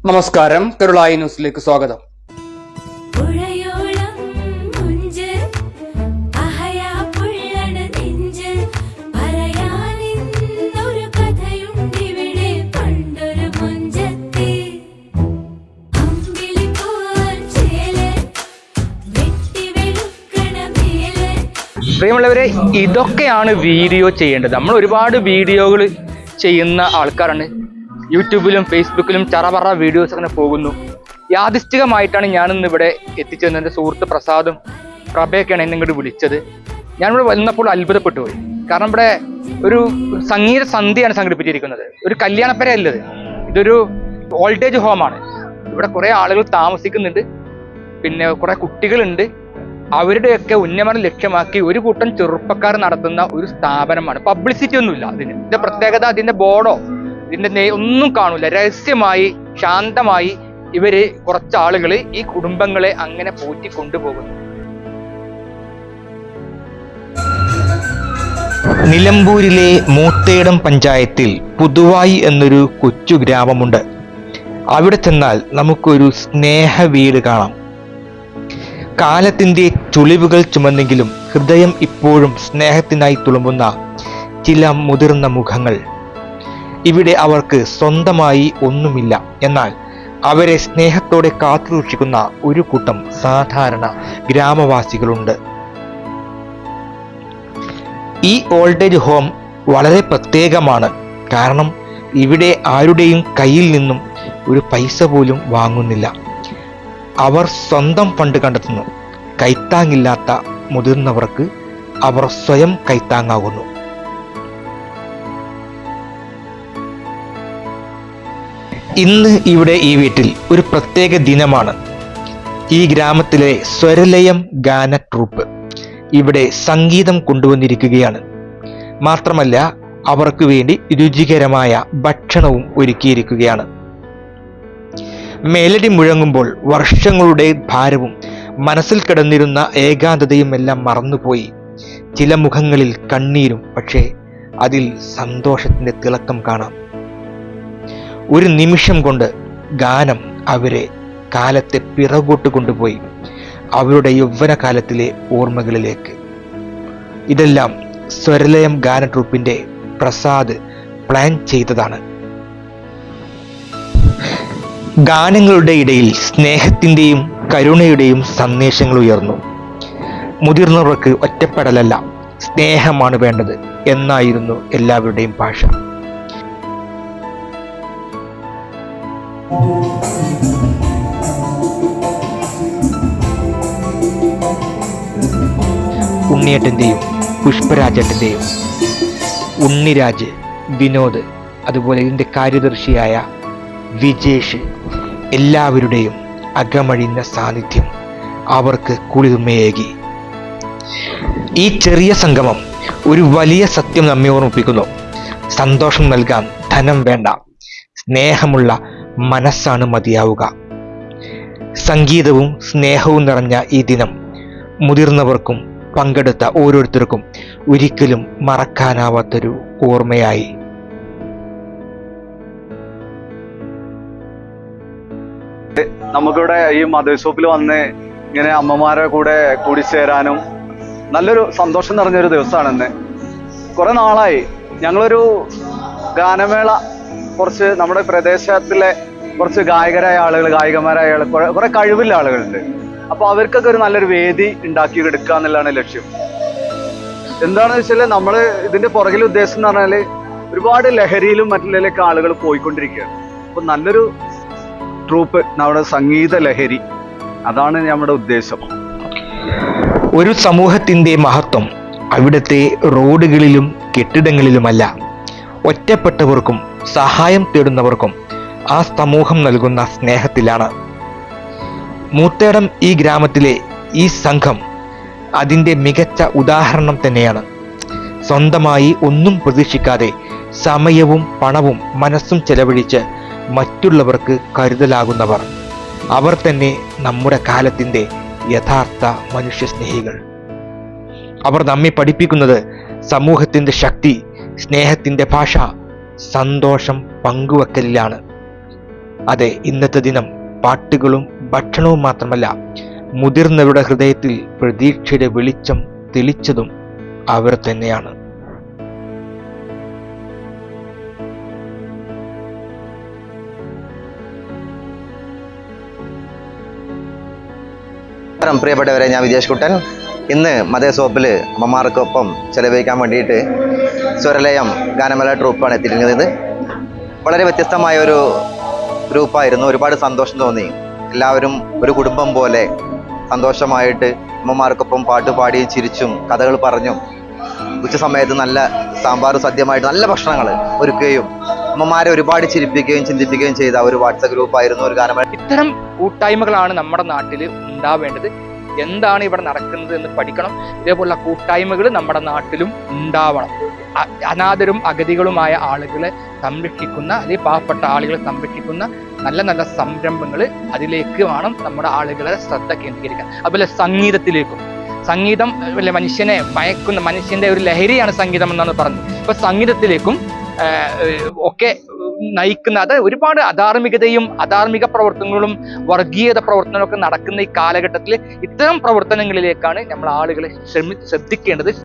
നമസ്കാരം, കേരളായി ന്യൂസിലേക്ക് സ്വാഗതം. പ്രിയമുള്ളവരെ, ഇതൊക്കെയാണ് വീഡിയോ ചെയ്യേണ്ടത്. നമ്മൾ ഒരുപാട് വീഡിയോകൾ ചെയ്യുന്ന ആൾക്കാരാണ്. യൂട്യൂബിലും ഫേസ്ബുക്കിലും ചറപറ വീഡിയോസ് അങ്ങനെ പോകുന്നു. യാദൃശ്ചികമായിട്ടാണ് ഞാനിന്ന് ഇവിടെ എത്തിച്ചത്. എൻ്റെ സുഹൃത്ത് പ്രസാദും പ്രഭയൊക്കെയാണ് എന്നെ ഇങ്ങോട്ട് വിളിച്ചത്. ഞാനിവിടെ വന്നപ്പോൾ അത്ഭുതപ്പെട്ടു പോയി. കാരണം ഇവിടെ ഒരു സംഗീത സന്ധ്യയാണ് സംഘടിപ്പിച്ചിരിക്കുന്നത്. ഒരു കല്യാണപ്പര അല്ലത്, ഇതൊരു ഓൾഡേജ് ഹോമാണ്. ഇവിടെ കുറേ ആളുകൾ താമസിക്കുന്നുണ്ട്, പിന്നെ കുറേ കുട്ടികളുണ്ട്. അവരുടെയൊക്കെ ഉന്നമനം ലക്ഷ്യമാക്കി ഒരു കൂട്ടം ചെറുപ്പക്കാർ നടത്തുന്ന ഒരു സ്ഥാപനമാണ്. പബ്ലിസിറ്റി ഒന്നുമില്ല അതിന്. ഇതിന്റെ പ്രത്യേകത അതിന്റെ ബോർഡോ ഇതിന്റെ ഒന്നും കാണൂല. രഹസ്യമായി ശാന്തമായി ഇവര് കുറച്ചാളുകൾ ഈ കുടുംബങ്ങളെ അങ്ങനെ പോറ്റി കൊണ്ടുപോകുന്നു. നിലമ്പൂരിലെ മൂത്തേടം പഞ്ചായത്തിൽ പുതുവായി എന്നൊരു കൊച്ചു ഗ്രാമമുണ്ട്. അവിടെ ചെന്നാൽ നമുക്കൊരു സ്നേഹ വീട് കാണാം. കാലത്തിന്റെ ചുളിവുകൾ ചുമന്നെങ്കിലും ഹൃദയം ഇപ്പോഴും സ്നേഹത്തിനായി തുളുമ്പുന്ന ചില മുതിർന്ന മുഖങ്ങൾ. ഇവിടെ അവർക്ക് സ്വന്തമായി ഒന്നുമില്ല, എന്നാൽ അവരെ സ്നേഹത്തോടെ കാത്തുസൂക്ഷിക്കുന്ന ഒരു കൂട്ടം സാധാരണ ഗ്രാമവാസികളുണ്ട്. ഈ ഓൾഡേജ് ഹോം വളരെ പ്രത്യേകമാണ്. കാരണം ഇവിടെ ആരുടെയും കയ്യിൽ നിന്നും ഒരു പൈസ പോലും വാങ്ങുന്നില്ല. അവർ സ്വന്തം ഫണ്ട് കണ്ടെത്തുന്നു. കൈത്താങ്ങില്ലാത്ത മുതിർന്നവർക്ക് അവർ സ്വയം കൈത്താങ്ങാകുന്നു. ഇന്ന് ഇവിടെ ഈ വീട്ടിൽ ഒരു പ്രത്യേക ദിനമാണ്. ഈ ഗ്രാമത്തിലെ സ്വരലയം ഗാന ട്രൂപ്പ് ഇവിടെ സംഗീതം കൊണ്ടുവന്നിരിക്കുകയാണ്. മാത്രമല്ല, അവർക്ക് വേണ്ടി രുചികരമായ ഭക്ഷണവും ഒരുക്കിയിരിക്കുകയാണ്. മെലഡി മുഴങ്ങുമ്പോൾ വർഷങ്ങളുടെ ഭാരവും മനസ്സിൽ കിടന്നിരുന്ന ഏകാന്തതയും എല്ലാം മറന്നുപോയി. ചില മുഖങ്ങളിൽ കണ്ണീരും, പക്ഷേ അതിൽ സന്തോഷത്തിന്റെ തിളക്കം കാണാം. ഒരു നിമിഷം കൊണ്ട് ഗാനം അവരെ കാലത്തെ പിറകോട്ട് കൊണ്ടുപോയി, അവരുടെ യൗവനകാലത്തിലെ ഓർമ്മകളിലേക്ക്. ഇതെല്ലാം സ്വരലയം ഗാന ട്രൂപ്പിന്റെ പ്രസാദ് പ്ലാൻ ചെയ്തതാണ്. ഗാനങ്ങളുടെ ഇടയിൽ സ്നേഹത്തിന്റെയും കരുണയുടെയും സന്ദേശങ്ങൾ ഉയർന്നു. മുതിർന്നവർക്ക് ഒറ്റപ്പെടലല്ല, സ്നേഹമാണ് വേണ്ടത് എന്നായിരുന്നു എല്ലാവരുടെയും ഭാഷ. ഉണ്ണിയേട്ടൻ്റെയും പുഷ്പരാജേട്ടൻ്റെയും ഉണ്ണിരാജ്, വിനോദ്, അതുപോലെ ഇതിൻ്റെ കാര്യദർശിയായ വിജേഷ്, എല്ലാവരുടെയും അകമഴിഞ്ഞ സാന്നിധ്യം അവർക്ക് കുളിർമയേകി. ഈ ചെറിയ സംഗമം ഒരു വലിയ സത്യം നമ്മെ ഓർമ്മിപ്പിക്കുന്നു. സന്തോഷം നൽകാൻ ധനം വേണ്ട, സ്നേഹമുള്ള മനസ്സാണ് മതിയാവുക. സംഗീതവും സ്നേഹവും നിറഞ്ഞ ഈ ദിനം മുതിർന്നവർക്കും പങ്കെടുത്ത ഓരോരുത്തർക്കും ഒരിക്കലും മറക്കാനാവാത്തൊരു ഓർമ്മയായി. നമുക്കിവിടെ ഈ മദേഴ്സ് ഷോപ്പിൽ വന്ന് ഇങ്ങനെ അമ്മമാരെ കൂടെ കൂടിച്ചേരാനും നല്ലൊരു സന്തോഷം നിറഞ്ഞൊരു ദിവസമാണെന്ന്. കുറെ നാളായി ഞങ്ങളൊരു ഗാനമേള, കുറച്ച് നമ്മുടെ പ്രദേശത്തിലെ കുറച്ച് ഗായകരായ ആളുകൾ, ഗായികമാരായ ആളുകൾ, കുറെ കഴിവുള്ള ആളുകളുണ്ട്. അപ്പോൾ അവർക്കൊക്കെ ഒരു നല്ലൊരു വേദി ഉണ്ടാക്കി എടുക്കുക എന്നുള്ളതാണ് ലക്ഷ്യം. എന്താണെന്ന് വെച്ചാൽ നമ്മൾ ഇതിന്റെ പുറകിൽ ഉദ്ദേശം എന്ന് പറഞ്ഞാൽ ഒരുപാട് ലഹരിയിലും മറ്റുള്ളതിലൊക്കെ ആളുകൾ പോയിക്കൊണ്ടിരിക്കുകയാണ്. അപ്പോൾ നല്ലൊരു ട്രൂപ്പ്, നമ്മുടെ സംഗീത ലഹരി, അതാണ് നമ്മുടെ ഉദ്ദേശം. ഒരു സമൂഹത്തിന്റെ മഹത്വം അവിടുത്തെ റോഡുകളിലും കെട്ടിടങ്ങളിലുമല്ല, ഒറ്റപ്പെട്ടവർക്കും സഹായം തേടുന്നവർക്കും ആ സമൂഹം നൽകുന്ന സ്നേഹത്തിലാണ്. മൂത്തേടം ഈ ഗ്രാമത്തിലെ ഈ സംഘം അതിൻ്റെ മികച്ച ഉദാഹരണം തന്നെയാണ്. സ്വന്തമായി ഒന്നും പ്രതീക്ഷിക്കാതെ സമയവും പണവും മനസ്സും ചെലവഴിച്ച് മറ്റുള്ളവർക്ക് കരുതലാകുന്നവർ, അവർ തന്നെ നമ്മുടെ കാലത്തിൻ്റെ യഥാർത്ഥ മനുഷ്യസ്നേഹികൾ. അവർ നമ്മെ പഠിപ്പിക്കുന്നത് സമൂഹത്തിൻ്റെ ശക്തി സ്നേഹത്തിൻ്റെ ഭാഷ സന്തോഷം പങ്കുവെക്കലിലാണ്. അതെ, ഇന്നത്തെ ദിനം പാട്ടുകളും ഭക്ഷണവും മാത്രമല്ല, മുതിർന്നവരുടെ ഹൃദയത്തിൽ പ്രതീക്ഷയുടെ വെളിച്ചം തെളിച്ചതും അവർ തന്നെയാണ്. പ്രിയപ്പെട്ടവരെ, ഞാൻ വിജേഷ് കുട്ടൻ. ഇന്ന് മതേ സോപ്പിൽ അമ്മമാർക്കൊപ്പം ചെലവഴിക്കാൻ വേണ്ടിയിട്ട് സ്വരലയം ഗാനമേള ട്രൂപ്പാണ് എത്തിയിരിക്കുന്നത്. വളരെ വ്യത്യസ്തമായ ഒരു ഗ്രൂപ്പായിരുന്നു. ഒരുപാട് സന്തോഷം തോന്നി. എല്ലാവരും ഒരു കുടുംബം പോലെ സന്തോഷമായിട്ട് അമ്മമാർക്കൊപ്പം പാട്ട് പാടിയും ചിരിച്ചും കഥകൾ പറഞ്ഞും ഉച്ച സമയത്ത് നല്ല സാമ്പാർ സദ്യമായിട്ട് നല്ല ഭക്ഷണങ്ങൾ ഒരുക്കുകയും അമ്മമാരെ ഒരുപാട് ചിരിപ്പിക്കുകയും ചിന്തിപ്പിക്കുകയും ചെയ്ത ഒരു വാട്സപ്പ് ഗ്രൂപ്പായിരുന്നു ഒരു ഗാനമേള. ഇത്തരം കൂട്ടായ്മകളാണ് നമ്മുടെ നാട്ടിൽ ഉണ്ടാവേണ്ടത്. എന്താണ് ഇവിടെ നടക്കുന്നത് എന്ന് പഠിക്കണം. ഇതേപോലുള്ള കൂട്ടായ്മകൾ നമ്മുടെ നാട്ടിലും ഉണ്ടാവണം. അനാഥരും അഗതികളുമായ ആളുകളെ സംരക്ഷിക്കുന്ന, അല്ലെങ്കിൽ പാവപ്പെട്ട ആളുകളെ സംരക്ഷിക്കുന്ന നല്ല നല്ല സംരംഭങ്ങൾ, അതിലേക്ക് വേണം നമ്മുടെ ആളുകളെ ശ്രദ്ധ കേന്ദ്രീകരിക്കാൻ. അതുപോലെ സംഗീതത്തിലേക്കും. സംഗീതം അല്ലെ മനുഷ്യനെ മയക്കുന്ന, മനുഷ്യന്റെ ഒരു ലഹരിയാണ് സംഗീതം എന്നാണ് പറഞ്ഞത്. ഇപ്പൊ സംഗീതത്തിലേക്കും ഒക്കെ നയിക്കുന്ന, അത് ഒരുപാട് അധാർമിക പ്രവർത്തനങ്ങളും വർഗീയത പ്രവർത്തനങ്ങളൊക്കെ നടക്കുന്ന ഈ കാലഘട്ടത്തിൽ ഇത്തരം പ്രവർത്തനങ്ങളിലേക്കാണ് നമ്മൾ ആളുകളെ ശ്രദ്ധിക്കേണ്ടത്.